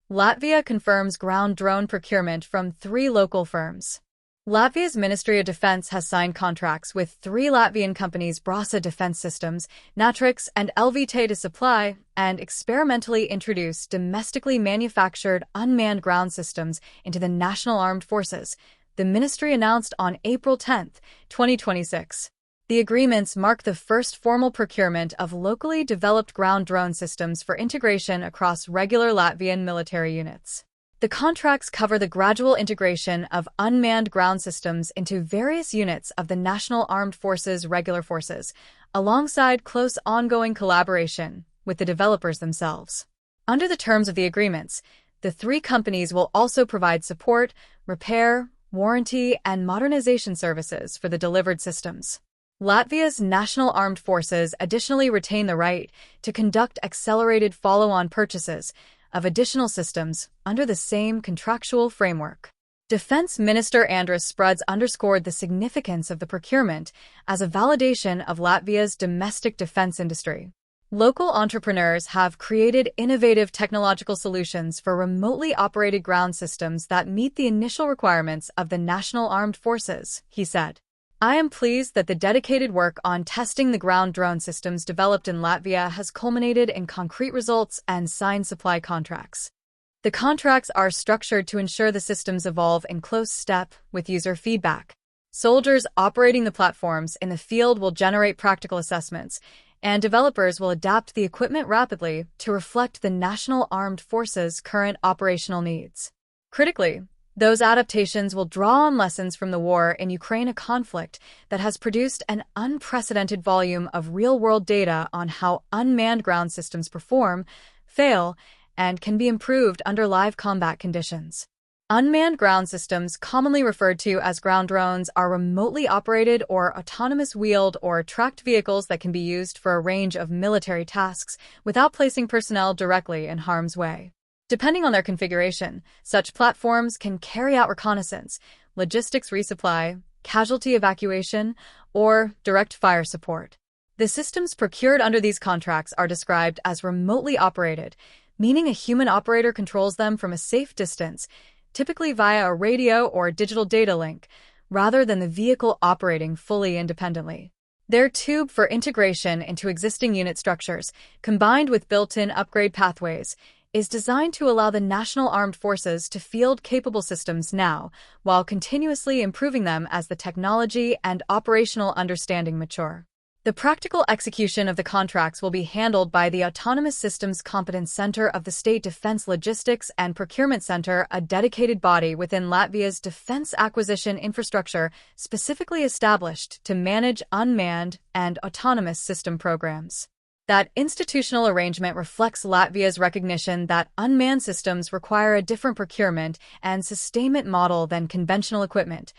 Latvia confirms ground drone procurement from 3 local firms. Latvia's Ministry of Defense has signed contracts with 3 Latvian companies, Brasa Defence Systems, Natrix, and LV-Teh, to supply and experimentally introduce domestically manufactured unmanned ground systems into the National Armed Forces, the ministry announced on April 10, 2026. The agreements mark the first formal procurement of locally developed ground drone systems for integration across regular Latvian military units. The contracts cover the gradual integration of unmanned ground systems into various units of the National Armed Forces regular forces, alongside close ongoing collaboration with the developers themselves. Under the terms of the agreements, the 3 companies will also provide support, repair, warranty, and modernization services for the delivered systems. Latvia's National Armed Forces additionally retain the right to conduct accelerated follow-on purchases of additional systems under the same contractual framework. Defense Minister Andris Spruds underscored the significance of the procurement as a validation of Latvia's domestic defense industry. Local entrepreneurs have created innovative technological solutions for remotely operated ground systems that meet the initial requirements of the National Armed Forces, he said. I am pleased that the dedicated work on testing the ground drone systems developed in Latvia has culminated in concrete results and signed supply contracts. The contracts are structured to ensure the systems evolve in close step with user feedback. Soldiers operating the platforms in the field will generate practical assessments, and developers will adapt the equipment rapidly to reflect the National Armed Forces' current operational needs. Critically, those adaptations will draw on lessons from the war in Ukraine, a conflict that has produced an unprecedented volume of real-world data on how unmanned ground systems perform, fail, and can be improved under live combat conditions. Unmanned ground systems, commonly referred to as ground drones, are remotely operated or autonomous wheeled or tracked vehicles that can be used for a range of military tasks without placing personnel directly in harm's way. Depending on their configuration, such platforms can carry out reconnaissance, logistics resupply, casualty evacuation, or direct fire support. The systems procured under these contracts are described as remotely operated, meaning a human operator controls them from a safe distance, typically via a radio or digital data link, rather than the vehicle operating fully independently. Their tube for integration into existing unit structures, combined with built-in upgrade pathways, is designed to allow the National Armed Forces to field capable systems now, while continuously improving them as the technology and operational understanding mature. The practical execution of the contracts will be handled by the Autonomous Systems Competence Center of the State Defense Logistics and Procurement Center, a dedicated body within Latvia's defense acquisition infrastructure specifically established to manage unmanned and autonomous system programs. That institutional arrangement reflects Latvia's recognition that unmanned systems require a different procurement and sustainment model than conventional equipment,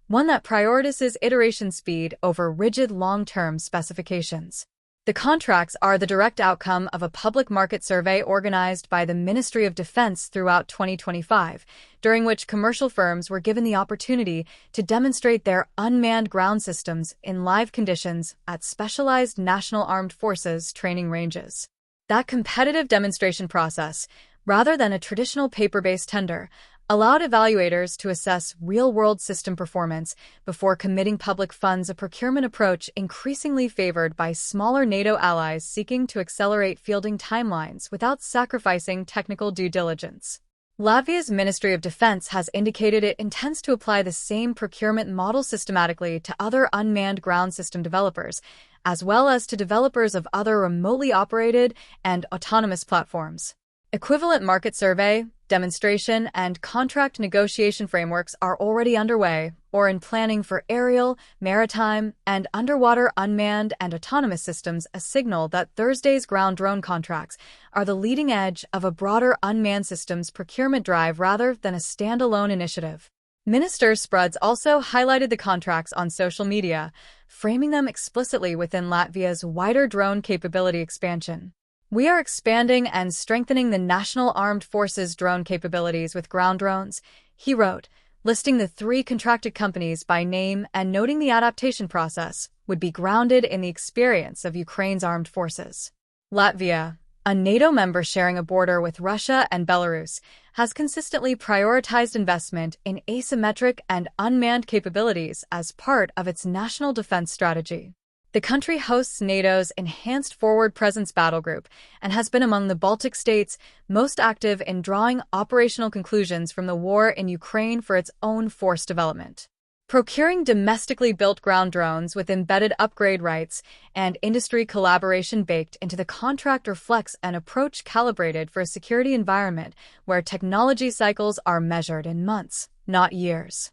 one that prioritizes iteration speed over rigid long-term specifications. The contracts are the direct outcome of a public market survey organized by the Ministry of Defense throughout 2025, during which commercial firms were given the opportunity to demonstrate their unmanned ground systems in live conditions at specialized National Armed Forces training ranges. That competitive demonstration process, rather than a traditional paper-based tender, allowed evaluators to assess real-world system performance before committing public funds, a procurement approach increasingly favored by smaller NATO allies seeking to accelerate fielding timelines without sacrificing technical due diligence. Latvia's Ministry of Defense has indicated it intends to apply the same procurement model systematically to other unmanned ground system developers, as well as to developers of other remotely operated and autonomous platforms. Equivalent market survey, demonstration, and contract negotiation frameworks are already underway or in planning for aerial, maritime, and underwater unmanned and autonomous systems, a signal that Thursday's ground drone contracts are the leading edge of a broader unmanned systems procurement drive rather than a standalone initiative. Minister Spruds also highlighted the contracts on social media, framing them explicitly within Latvia's wider drone capability expansion. We are expanding and strengthening the National Armed Forces drone capabilities with ground drones, he wrote, listing the 3 contracted companies by name and noting the adaptation process would be grounded in the experience of Ukraine's armed forces. Latvia, A NATO member sharing a border with Russia and Belarus has consistently prioritized investment in asymmetric and unmanned capabilities as part of its national defense strategy. The country hosts NATO's Enhanced Forward Presence Battle Group and has been among the Baltic states most active in drawing operational conclusions from the war in Ukraine for its own force development. Procuring domestically built ground drones with embedded upgrade rights and industry collaboration baked into the contract reflects an approach calibrated for a security environment where technology cycles are measured in months, not years.